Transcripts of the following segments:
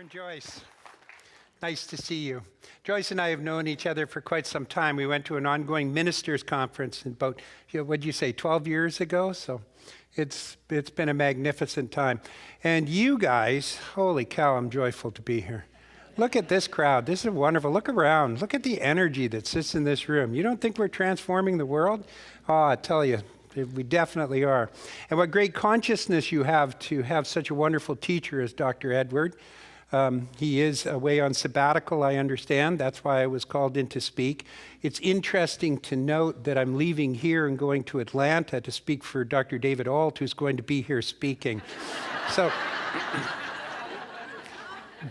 Reverend Joyce, nice to see you. Joyce and I have known each other for quite some time. We went to an ongoing ministers' conference about, what did you say, 12 years ago? So it's been a magnificent time. And you guys, holy cow, I'm joyful to be here. Look at this crowd. This is wonderful. Look around. Look at the energy that sits in this room. You don't think we're transforming the world? Oh, I tell you, we definitely are. And what great consciousness you have to have such a wonderful teacher as Dr. Edward. He is away on sabbatical, I understand. That's why I was called in to speak. It's interesting to note that I'm leaving here and going to Atlanta to speak for Dr. David Ault, who's going to be here speaking. So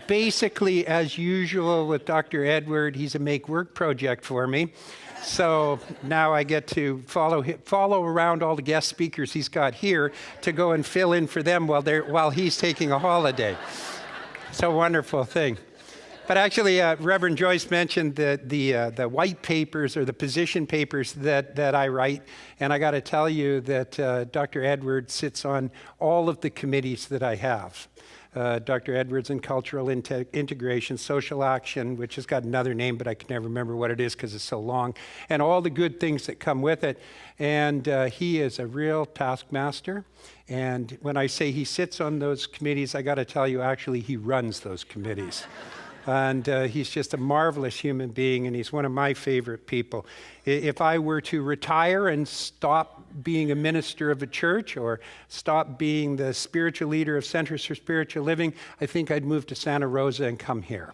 basically, as usual with Dr. Edward, he's a make-work project for me. So now I get to follow around all the guest speakers he's got here to go and fill in for them while he's taking a holiday. It's a wonderful thing. But actually, Reverend Joyce mentioned the white papers or the position papers that I write. And I got to tell you that Dr. Edwards sits on all of the committees that I have. Dr. Edwards in Cultural Integration, Social Action, which has got another name, but I can never remember what it is because it's so long, and all the good things that come with it. And he is a real taskmaster. And when I say he sits on those committees, I got to tell you, actually, he runs those committees. And he's just a marvelous human being, and he's one of my favorite people. If I were to retire and stop being a minister of a church or stop being the spiritual leader of Centers for Spiritual Living, I think I'd move to Santa Rosa and come here.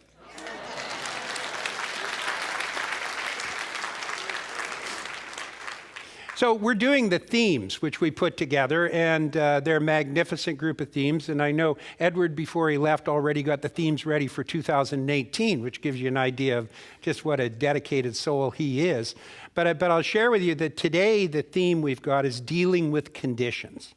So we're doing the themes, which we put together, and they're a magnificent group of themes. And I know Edward, before he left, already got the themes ready for 2018, which gives you an idea of just what a dedicated soul he is. But I'll share with you that today the theme we've got is dealing with conditions.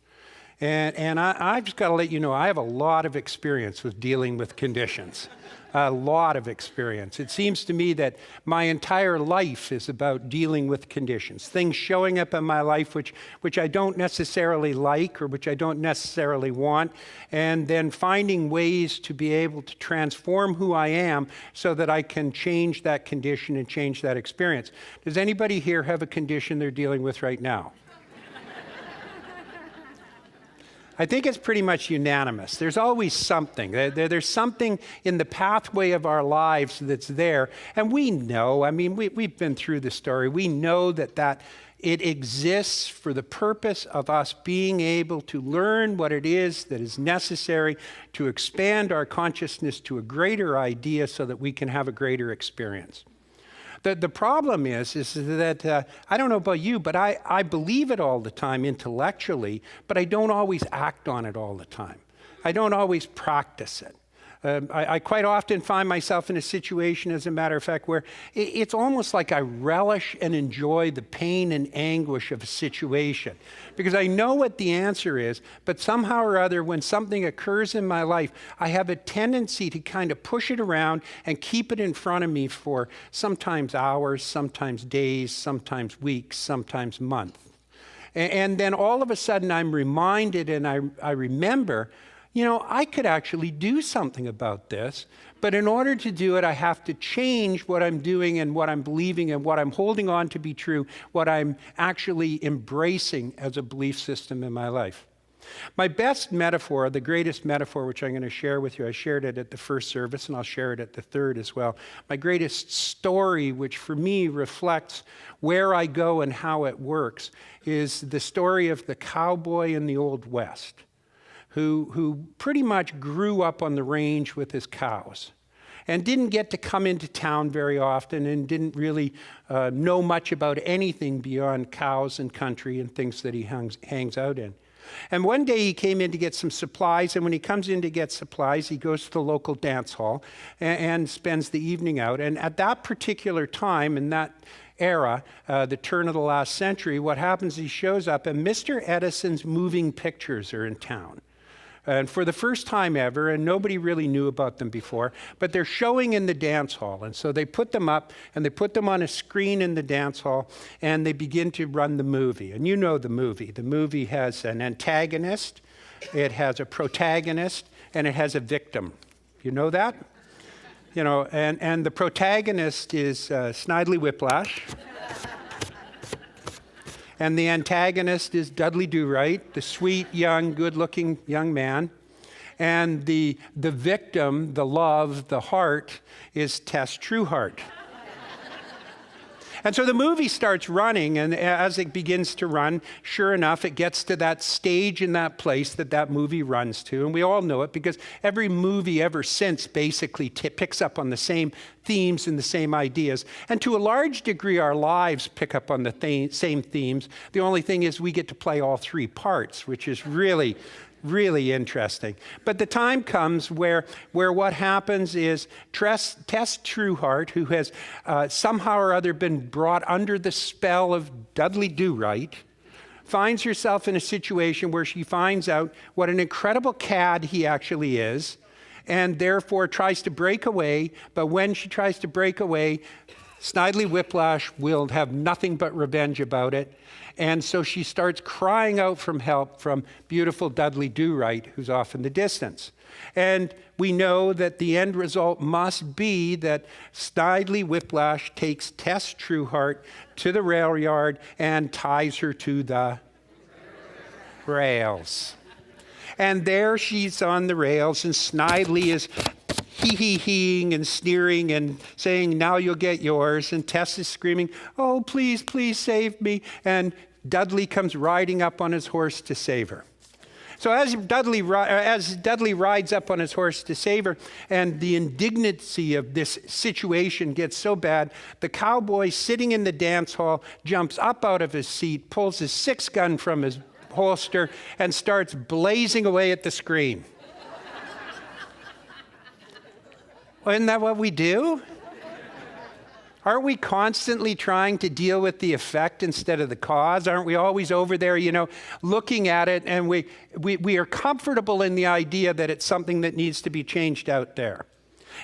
And I've just got to let you know, I have a lot of experience with dealing with conditions. A lot of experience. It seems to me that my entire life is about dealing with conditions, things showing up in my life which I don't necessarily like or which I don't necessarily want, and then finding ways to be able to transform who I am so that I can change that condition and change that experience. Does anybody here have a condition they're dealing with right now? I think it's pretty much unanimous. There's always something. There's something in the pathway of our lives that's there. And we know, I mean, we've been through the story. We know that it exists for the purpose of us being able to learn what it is that is necessary to expand our consciousness to a greater idea so that we can have a greater experience. The problem is that, I don't know about you, but I believe it all the time intellectually, but I don't always act on it all the time. I don't always practice it. I quite often find myself in a situation, as a matter of fact, where it's almost like I relish and enjoy the pain and anguish of a situation because I know what the answer is, but somehow or other, when something occurs in my life, I have a tendency to kind of push it around and keep it in front of me for sometimes hours, sometimes days, sometimes weeks, sometimes months. And then all of a sudden I'm reminded and I remember, you know, I could actually do something about this, but in order to do it, I have to change what I'm doing and what I'm believing and what I'm holding on to be true, what I'm actually embracing as a belief system in my life. My best metaphor, the greatest metaphor, which I'm going to share with you, I shared it at the first service and I'll share it at the third as well. My greatest story, which for me reflects where I go and how it works, is the story of the cowboy in the Old West, who pretty much grew up on the range with his cows and didn't get to come into town very often and didn't really know much about anything beyond cows and country and things that he hangs out in. And one day he came in to get some supplies, and when he comes in to get supplies, he goes to the local dance hall and spends the evening out. And at that particular time, in that era, the turn of the last century, what happens, he shows up and Mr. Edison's moving pictures are in town. And for the first time ever, and nobody really knew about them before, but they're showing in the dance hall. And so they put them up, and they put them on a screen in the dance hall, and they begin to run the movie. And you know the movie. The movie has an antagonist, it has a protagonist, and it has a victim. You know that? You know, and the protagonist is Snidely Whiplash. And the antagonist is Dudley Do-Right, the sweet, young, good-looking young man. And the victim, the love, the heart, is Tess Trueheart. And so the movie starts running, and as it begins to run, sure enough, it gets to that stage in that place that movie runs to. And we all know it because every movie ever since basically picks up on the same themes and the same ideas. And to a large degree, our lives pick up on the same themes. The only thing is we get to play all three parts, which is really interesting. But the time comes where what happens is Tess Trueheart, who has somehow or other been brought under the spell of Dudley Do-Right, finds herself in a situation where she finds out what an incredible cad he actually is, and therefore tries to break away. But when she tries to break away, Snidely Whiplash will have nothing but revenge about it. And so she starts crying out for help from beautiful Dudley Do-Right, who's off in the distance. And we know that the end result must be that Snidely Whiplash takes Tess Trueheart to the rail yard and ties her to the rails. And there she's on the rails, and Snidely is hee-hee-heeing and sneering and saying, now you'll get yours. And Tess is screaming, oh, please, please save me. And Dudley comes riding up on his horse to save her. So as Dudley rides up on his horse to save her, and the indignancy of this situation gets so bad, the cowboy sitting in the dance hall jumps up out of his seat, pulls his 6-gun from his holster, and starts blazing away at the screen. Isn't that what we do? Aren't we constantly trying to deal with the effect instead of the cause? Aren't we always over there, looking at it, and we are comfortable in the idea that it's something that needs to be changed out there?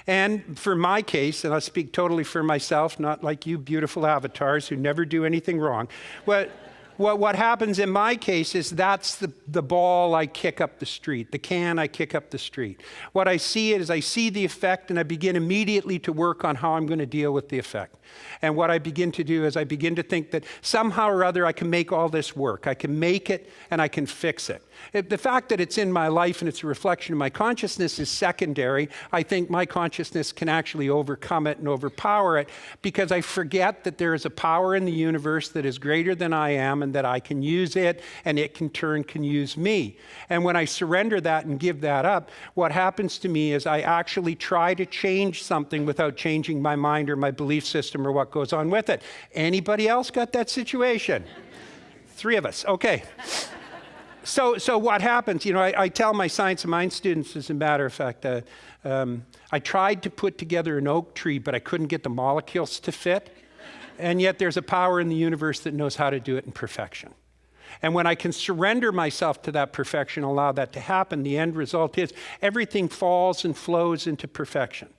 And for my case, and I'll speak totally for myself, not like you beautiful avatars who never do anything wrong, what happens in my case is that's the ball I kick up the street, the can I kick up the street. What I see is I see the effect, and I begin immediately to work on how I'm going to deal with the effect. And what I begin to do is I begin to think that somehow or other I can make all this work. I can make it and I can fix it. The fact that it's in my life and it's a reflection of my consciousness is secondary. I think my consciousness can actually overcome it and overpower it because I forget that there is a power in the universe that is greater than I am and that I can use it and it can use me. And when I surrender that and give that up, what happens to me is I actually try to change something without changing my mind or my belief system or what goes on with it. Anybody else got that situation? 3 of us. Okay. So what happens, I tell my Science of Mind students, as a matter of fact, I tried to put together an oak tree, but I couldn't get the molecules to fit. And yet there's a power in the universe that knows how to do it in perfection. And when I can surrender myself to that perfection, allow that to happen, the end result is everything falls and flows into perfection.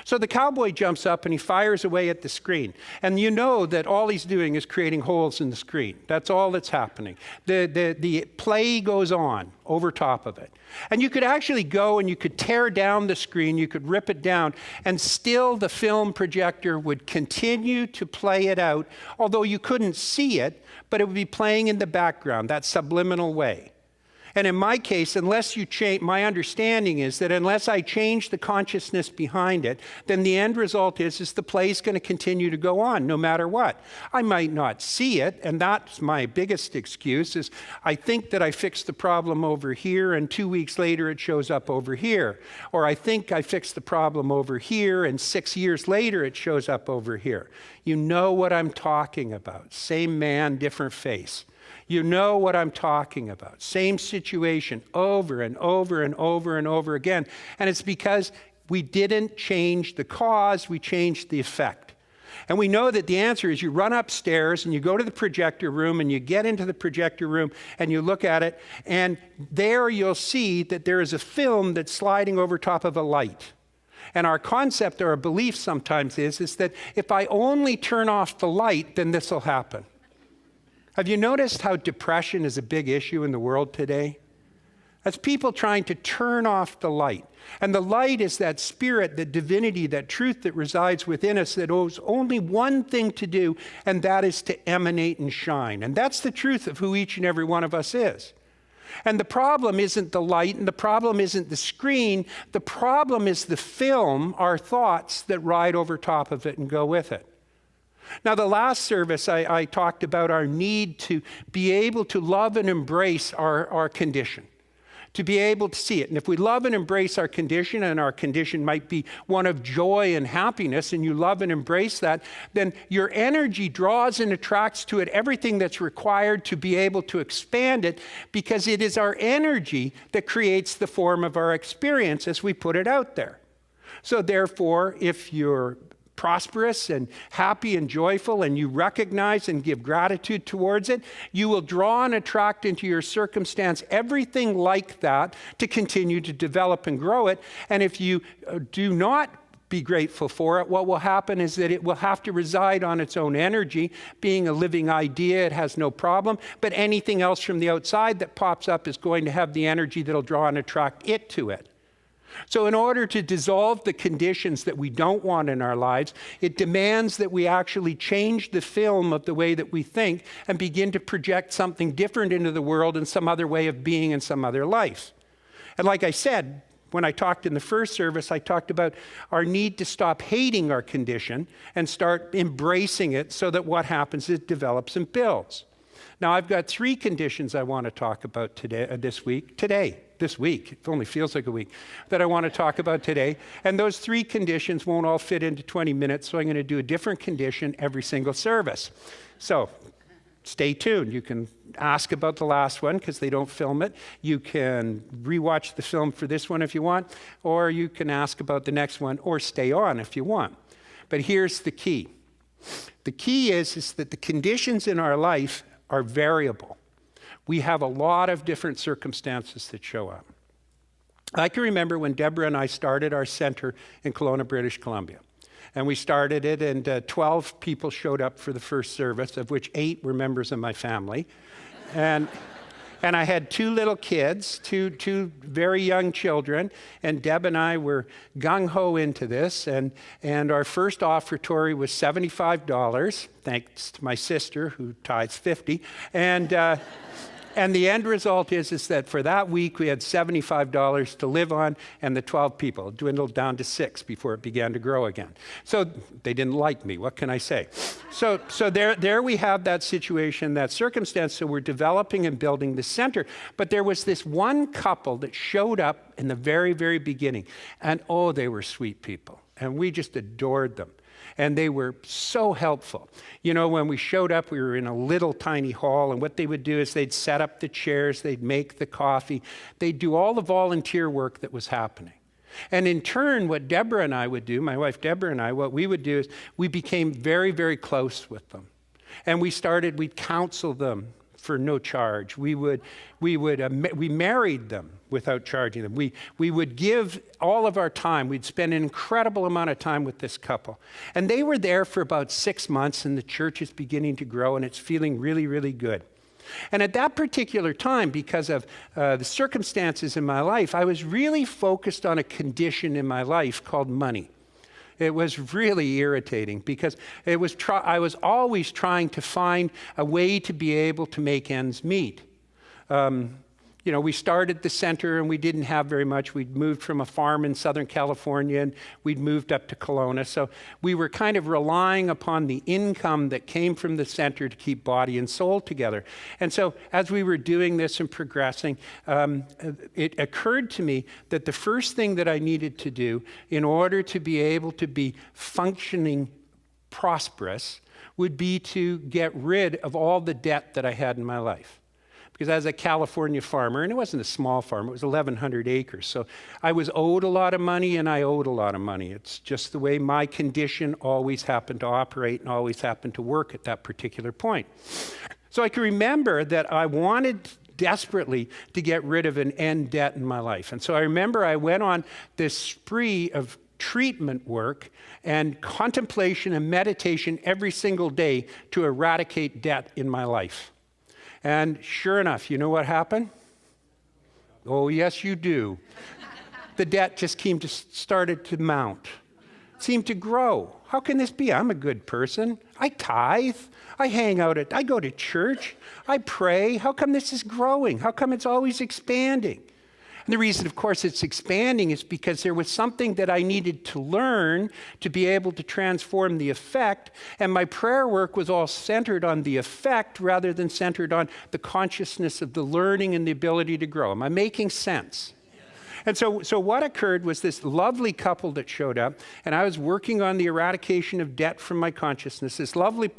So the cowboy jumps up and he fires away at the screen. And you know that all he's doing is creating holes in the screen. That's all that's happening. The play goes on over top of it. And you could actually go and you could tear down the screen, you could rip it down, and still the film projector would continue to play it out, although you couldn't see it, but it would be playing in the background, that subliminal way. And in my case, unless you change, my understanding is that unless I change the consciousness behind it, then the end result is the play's going to continue to go on no matter what. I might not see it, and that's my biggest excuse is I think that I fixed the problem over here, and 2 weeks later it shows up over here. Or I think I fixed the problem over here, and 6 years later it shows up over here. You know what I'm talking about. Same man, different face. You know what I'm talking about. Same situation over and over and over and over again. And it's because we didn't change the cause, we changed the effect. And we know that the answer is you run upstairs and you go to the projector room and you get into the projector room and you look at it, and there you'll see that there is a film that's sliding over top of a light. And our concept or our belief sometimes is that if I only turn off the light, then this will happen. Have you noticed how depression is a big issue in the world today? That's people trying to turn off the light. And the light is that spirit, that divinity, that truth that resides within us that owes only one thing to do, and that is to emanate and shine. And that's the truth of who each and every one of us is. And the problem isn't the light, and the problem isn't the screen. The problem is the film, our thoughts that ride over top of it and go with it. Now, the last service, I talked about our need to be able to love and embrace our condition, to be able to see it. And if we love and embrace our condition, and our condition might be one of joy and happiness, and you love and embrace that, then your energy draws and attracts to it everything that's required to be able to expand it, because it is our energy that creates the form of our experience as we put it out there. So therefore, if you're prosperous and happy and joyful, and you recognize and give gratitude towards it, you will draw and attract into your circumstance everything like that to continue to develop and grow it. And if you do not be grateful for it, what will happen is that it will have to reside on its own energy. Being a living idea, it has no problem, but anything else from the outside that pops up is going to have the energy that'll draw and attract it to it. So in order to dissolve the conditions that we don't want in our lives, it demands that we actually change the film of the way that we think and begin to project something different into the world and some other way of being and some other life. And like I said, when I talked in the first service, I talked about our need to stop hating our condition and start embracing it so that what happens is it develops and builds. Now, I've got 3 conditions I want to talk about this week, it only feels like a week, that I want to talk about today. And those 3 conditions won't all fit into 20 minutes, so I'm going to do a different condition every single service. So stay tuned. You can ask about the last one because they don't film it. You can rewatch the film for this one if you want, or you can ask about the next one, or stay on if you want. But here's the key. The key is that the conditions in our life are variable. We have a lot of different circumstances that show up. I can remember when Deborah and I started our center in Kelowna, British Columbia. And we started it, and 12 people showed up for the first service, of which 8 were members of my family. And I had 2 little kids, two very young children, and Deb and I were gung-ho into this, and our first offertory was $75, thanks to my sister, who tithes 50, and the end result is that for that week, we had $75 to live on, and the 12 people dwindled down to 6 before it began to grow again. So they didn't like me. What can I say? So there we have that situation, that circumstance. So we're developing and building the center. But there was this one couple that showed up in the very, very beginning. And oh, they were sweet people. And we just adored them. And they were so helpful. You know, when we showed up, we were in a little tiny hall, and what they would do is they'd set up the chairs, they'd make the coffee, they'd do all the volunteer work that was happening. And in turn, what Deborah and I would do, my wife Deborah and I, what we would do is we became very, very close with them. And we'd counsel them for no charge. We married them without charging them. We would give all of our time. We'd spend an incredible amount of time with this couple. And they were there for about 6 months, and the church is beginning to grow, and it's feeling really, really good. And at that particular time, because of the circumstances in my life, I was really focused on a condition in my life called money. It was really irritating because I was always trying to find a way to be able to make ends meet. We started the center and we didn't have very much. We'd moved from a farm in Southern California and we'd moved up to Kelowna. So we were kind of relying upon the income that came from the center to keep body and soul together. And so as we were doing this and progressing, it occurred to me that the first thing that I needed to do in order to be able to be functioning prosperous would be to get rid of all the debt that I had in my life. Because as a California farmer, and it wasn't a small farm, it was 1,100 acres. So I was owed a lot of money and I owed a lot of money. It's just the way my condition always happened to operate and always happened to work at that particular point. So I can remember that I wanted desperately to get rid of an end debt in my life. And so I remember I went on this spree of treatment work and contemplation and meditation every single day to eradicate debt in my life. And sure enough, you know what happened? Oh, yes, you do. The debt just started to mount, seemed to grow. How can this be? I'm a good person. I tithe. I go to church. I pray. How come this is growing? How come it's always expanding? And the reason, of course, it's expanding is because there was something that I needed to learn to be able to transform the effect, and my prayer work was all centered on the effect rather than centered on the consciousness of the learning and the ability to grow. Am I making sense? And so what occurred was this lovely couple that showed up, and I was working on the eradication of debt from my consciousness. This lovely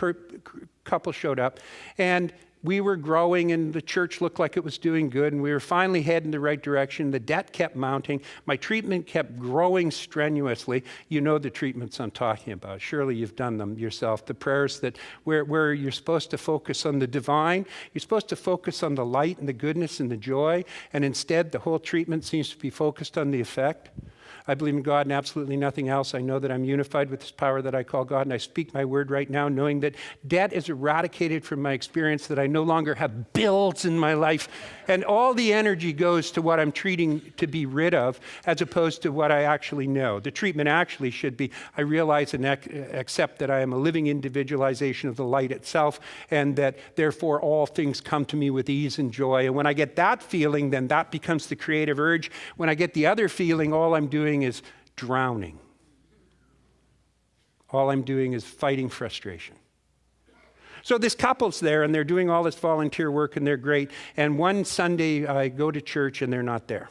couple showed up, and we were growing, and the church looked like it was doing good, and we were finally heading the right direction. The debt kept mounting. My treatment kept growing strenuously. You know the treatments I'm talking about. Surely you've done them yourself. The prayers that where you're supposed to focus on the divine, you're supposed to focus on the light and the goodness and the joy, and instead the whole treatment seems to be focused on the effect. I believe in God and absolutely nothing else. I know that I'm unified with this power that I call God, and I speak my word right now, knowing that debt is eradicated from my experience, that I no longer have bills in my life, and all the energy goes to what I'm treating to be rid of, as opposed to what I actually know. The treatment actually should be, I realize and accept that I am a living individualization of the light itself, and that therefore all things come to me with ease and joy. And when I get that feeling, then that becomes the creative urge. When I get the other feeling, all I'm doing is drowning. All I'm doing is fighting frustration. So this couple's there, and they're doing all this volunteer work, and they're great. And one Sunday, I go to church, and they're not there.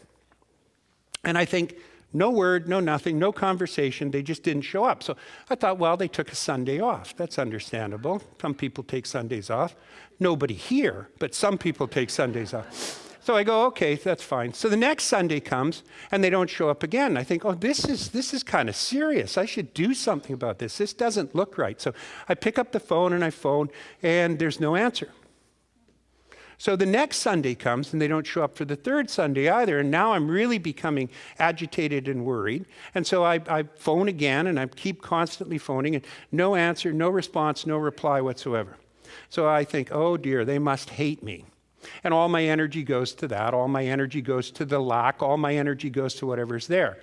And I think, no word, no nothing, no conversation. They just didn't show up. So I thought, well, they took a Sunday off. That's understandable. Some people take Sundays off. Nobody here, but some people take Sundays off. So I go, okay, that's fine. So the next Sunday comes, and they don't show up again. I think, oh, this is kind of serious. I should do something about this. This doesn't look right. So I pick up the phone, and I phone, and there's no answer. So the next Sunday comes, and they don't show up for the third Sunday either. And now I'm really becoming agitated and worried. And so I phone again, and I keep constantly phoning, and no answer, no response, no reply whatsoever. So I think, oh dear, they must hate me. And all my energy goes to that. All my energy goes to the lack. All my energy goes to whatever's there.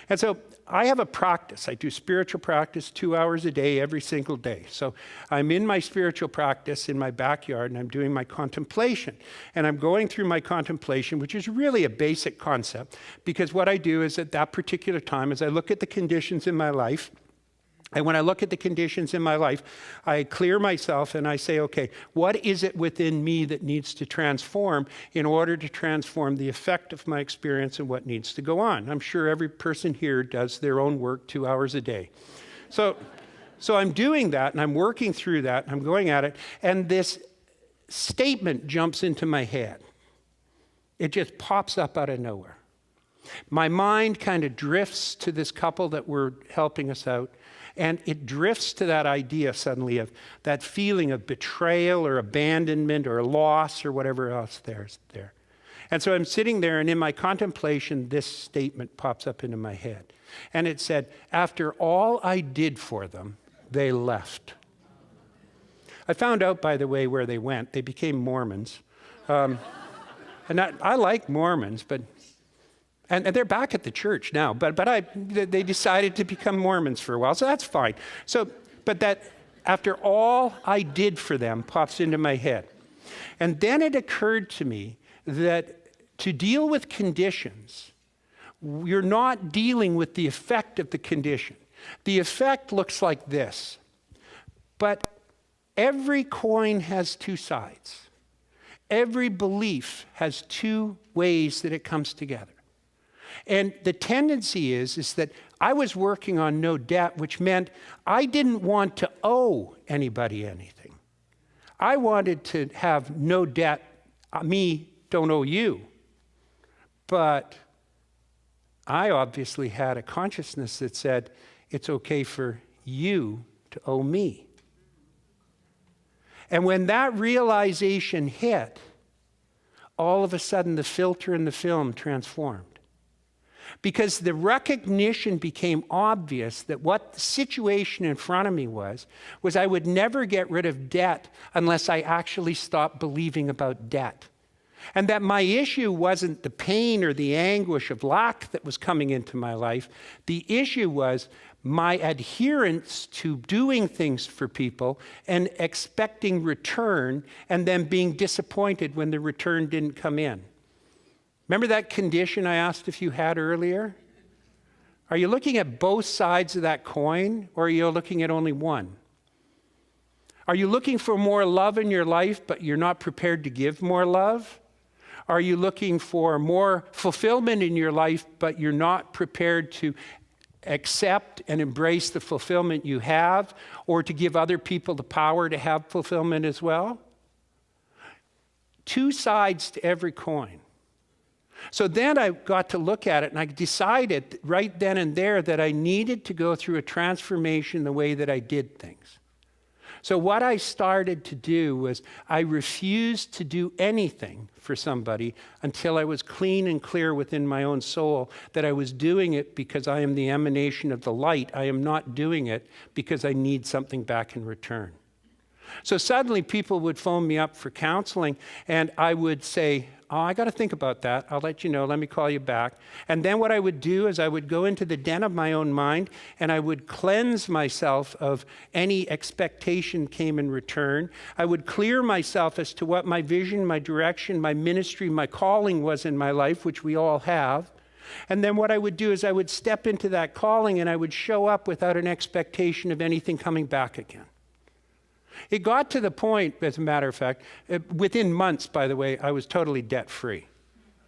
And so I have a practice. I do spiritual practice 2 hours a day, every single day. So I'm in my spiritual practice in my backyard, and I'm doing my contemplation. And I'm going through my contemplation, which is really a basic concept, because what I do is at that particular time, as I look at the conditions in my life, and when I look at the conditions in my life, I clear myself and I say, okay, what is it within me that needs to transform in order to transform the effect of my experience and what needs to go on? I'm sure every person here does their own work 2 hours a day. So I'm doing that, and I'm working through that, and I'm going at it, and this statement jumps into my head. It just pops up out of nowhere. My mind kind of drifts to this couple that were helping us out. And it drifts to that idea suddenly of that feeling of betrayal or abandonment or loss or whatever else there's there. And so I'm sitting there, and in my contemplation, this statement pops up into my head. And it said, after all I did for them, they left. I found out, by the way, where they went. They became Mormons. And I like Mormons, but... And they're back at the church now, but they decided to become Mormons for a while, so that's fine. But that after all I did for them pops into my head. And then it occurred to me that to deal with conditions, you're not dealing with the effect of the condition. The effect looks like this. But every coin has two sides. Every belief has two ways that it comes together. And the tendency is that I was working on no debt, which meant I didn't want to owe anybody anything. I wanted to have no debt. Me, don't owe you. But I obviously had a consciousness that said, it's okay for you to owe me. And when that realization hit, all of a sudden the filter in the film transformed. Because the recognition became obvious that what the situation in front of me was I would never get rid of debt unless I actually stopped believing about debt. And that my issue wasn't the pain or the anguish of lack that was coming into my life. The issue was my adherence to doing things for people and expecting return and then being disappointed when the return didn't come in. Remember that condition I asked if you had earlier? Are you looking at both sides of that coin, or are you looking at only one? Are you looking for more love in your life, but you're not prepared to give more love? Are you looking for more fulfillment in your life, but you're not prepared to accept and embrace the fulfillment you have, or to give other people the power to have fulfillment as well? Two sides to every coin. So then I got to look at it, and I decided right then and there that I needed to go through a transformation in the way that I did things. So what I started to do was I refused to do anything for somebody until I was clean and clear within my own soul that I was doing it because I am the emanation of the light. I am not doing it because I need something back in return. So suddenly people would phone me up for counseling, and I would say, oh, I got to think about that. I'll let you know. Let me call you back. And then what I would do is I would go into the den of my own mind, and I would cleanse myself of any expectation came in return. I would clear myself as to what my vision, my direction, my ministry, my calling was in my life, which we all have. And then what I would do is I would step into that calling, and I would show up without an expectation of anything coming back again. It got to the point, as a matter of fact, within months, by the way, I was totally debt-free.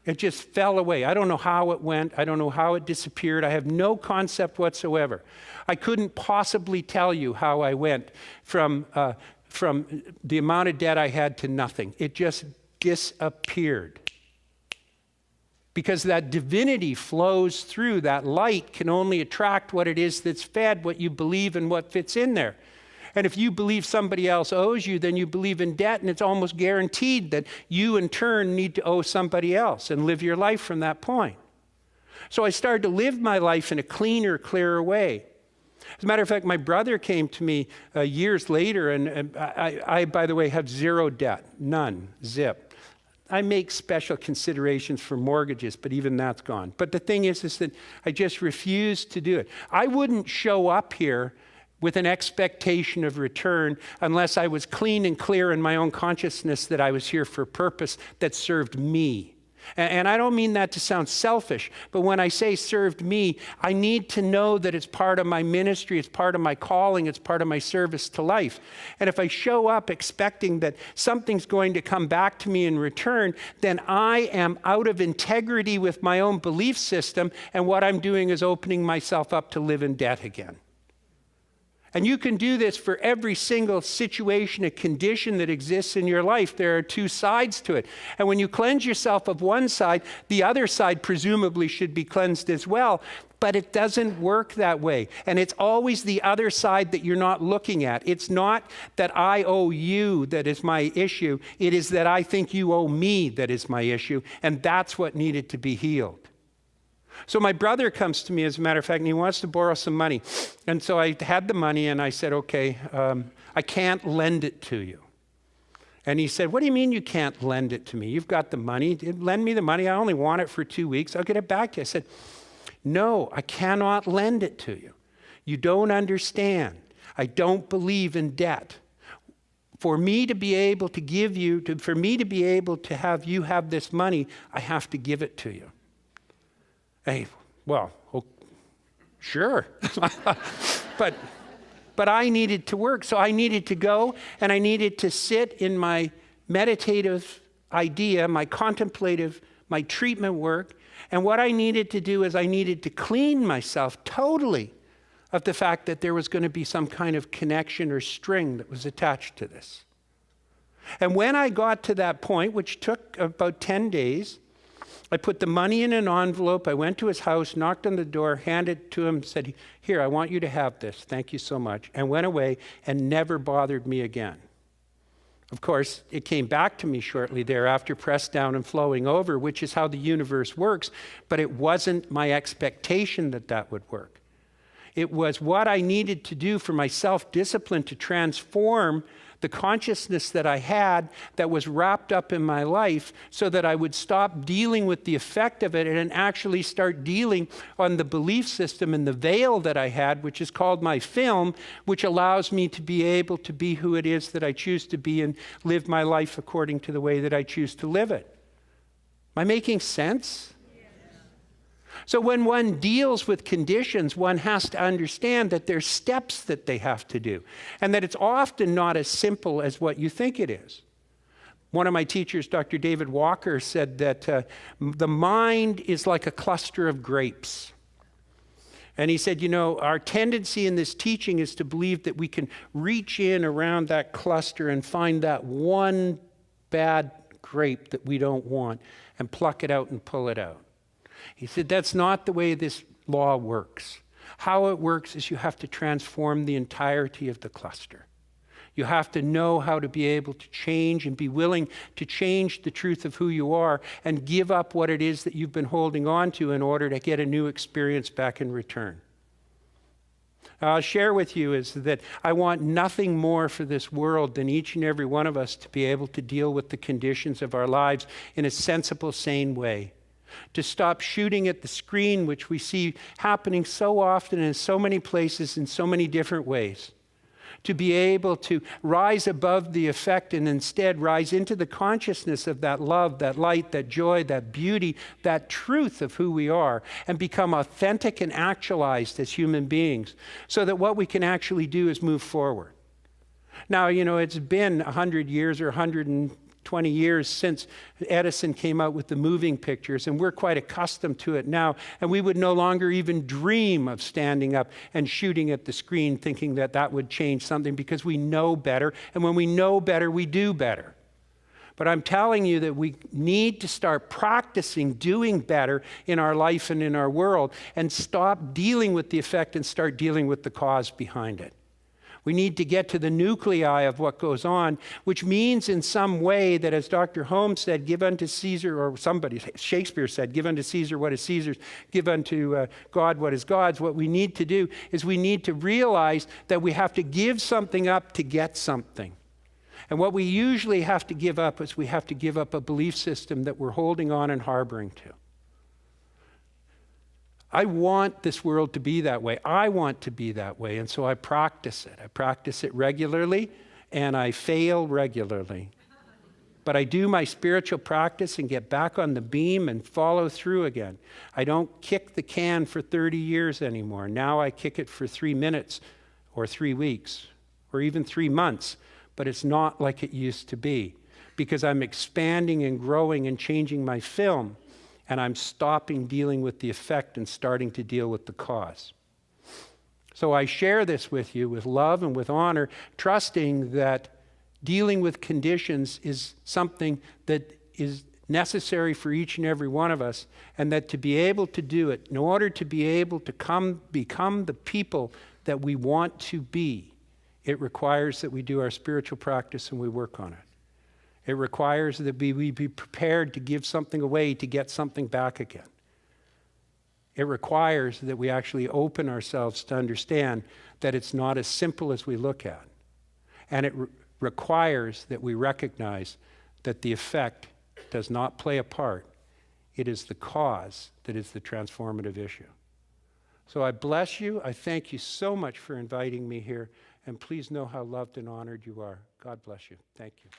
It just fell away. I don't know how it went. I don't know how it disappeared. I have no concept whatsoever. I couldn't possibly tell you how I went from the amount of debt I had to nothing. It just disappeared. Because that divinity flows through. That light can only attract what it is that's fed, what you believe and what fits in there. And if you believe somebody else owes you, then you believe in debt, and it's almost guaranteed that you in turn need to owe somebody else and live your life from that point. So I started to live my life in a cleaner, clearer way. As a matter of fact, my brother came to me years later, and I, by the way, have zero debt, none, zip. I make special considerations for mortgages, but even that's gone. But the thing is that I just refused to do it. I wouldn't show up here with an expectation of return unless I was clean and clear in my own consciousness that I was here for a purpose that served me. And I don't mean that to sound selfish, but when I say served me, I need to know that it's part of my ministry, it's part of my calling, it's part of my service to life. And if I show up expecting that something's going to come back to me in return, then I am out of integrity with my own belief system, and what I'm doing is opening myself up to live in debt again. And you can do this for every single situation, a condition that exists in your life. There are two sides to it. And when you cleanse yourself of one side, the other side presumably should be cleansed as well. But it doesn't work that way. And it's always the other side that you're not looking at. It's not that I owe you that is my issue. It is that I think you owe me that is my issue. And that's what needed to be healed. So my brother comes to me, as a matter of fact, and he wants to borrow some money. And so I had the money, and I said, okay, I can't lend it to you. And he said, what do you mean you can't lend it to me? You've got the money. Lend me the money. I only want it for 2 weeks. I'll get it back to you. I said, no, I cannot lend it to you. You don't understand. I don't believe in debt. For me to be able to give you, for me to be able to have you have this money, I have to give it to you. Hey, well, sure. but I needed to work. So I needed to go, and I needed to sit in my meditative idea, my contemplative, my treatment work. And what I needed to do is I needed to clean myself totally of the fact that there was going to be some kind of connection or string that was attached to this. And when I got to that point, which took about 10 days, I put the money in an envelope. I went to his house, knocked on the door, handed it to him, said, here, I want you to have this. Thank you so much. And went away and never bothered me again. Of course, it came back to me shortly thereafter, pressed down and flowing over, which is how the universe works. But it wasn't my expectation that that would work. It was what I needed to do for my self-discipline to transform the consciousness that I had that was wrapped up in my life, so that I would stop dealing with the effect of it and actually start dealing on the belief system and the veil that I had, which is called my film, which allows me to be able to be who it is that I choose to be and live my life according to the way that I choose to live it. Am I making sense? So when one deals with conditions, one has to understand that there's steps that they have to do, and that it's often not as simple as what you think it is. One of my teachers, Dr. David Walker, said that the mind is like a cluster of grapes. And he said, our tendency in this teaching is to believe that we can reach in around that cluster and find that one bad grape that we don't want and pluck it out and pull it out. He said, that's not the way this law works. How it works is you have to transform the entirety of the cluster. You have to know how to be able to change and be willing to change the truth of who you are and give up what it is that you've been holding on to in order to get a new experience back in return. I'll share with you is that I want nothing more for this world than each and every one of us to be able to deal with the conditions of our lives in a sensible, sane way. To stop shooting at the screen, which we see happening so often in so many places in so many different ways. To be able to rise above the effect and instead rise into the consciousness of that love, that light, that joy, that beauty, that truth of who we are, and become authentic and actualized as human beings, so that what we can actually do is move forward. Now, it's been 100 years or 120 years since Edison came out with the moving pictures, and we're quite accustomed to it now, and we would no longer even dream of standing up and shooting at the screen thinking that that would change something, because we know better, and when we know better, we do better. But I'm telling you that we need to start practicing doing better in our life and in our world, and stop dealing with the effect and start dealing with the cause behind it. We need to get to the nuclei of what goes on, which means in some way that, as Dr. Holmes said, give unto Caesar, or Shakespeare said, give unto Caesar what is Caesar's, give unto God what is God's. What we need to do is we need to realize that we have to give something up to get something. And what we usually have to give up is we have to give up a belief system that we're holding on and harboring to. I want this world to be that way. I want to be that way, and so I practice it. I practice it regularly, and I fail regularly. But I do my spiritual practice and get back on the beam and follow through again. I don't kick the can for 30 years anymore. Now I kick it for 3 minutes or 3 weeks or even 3 months, but it's not like it used to be, because I'm expanding and growing and changing my film. And I'm stopping dealing with the effect and starting to deal with the cause. So I share this with you with love and with honor, trusting that dealing with conditions is something that is necessary for each and every one of us, and that to be able to do it, in order to be able to become the people that we want to be, it requires that we do our spiritual practice and we work on it. It requires that we be prepared to give something away to get something back again. It requires that we actually open ourselves to understand that it's not as simple as we look at. And it requires that we recognize that the effect does not play a part. It is the cause that is the transformative issue. So I bless you. I thank you so much for inviting me here. And please know how loved and honored you are. God bless you. Thank you.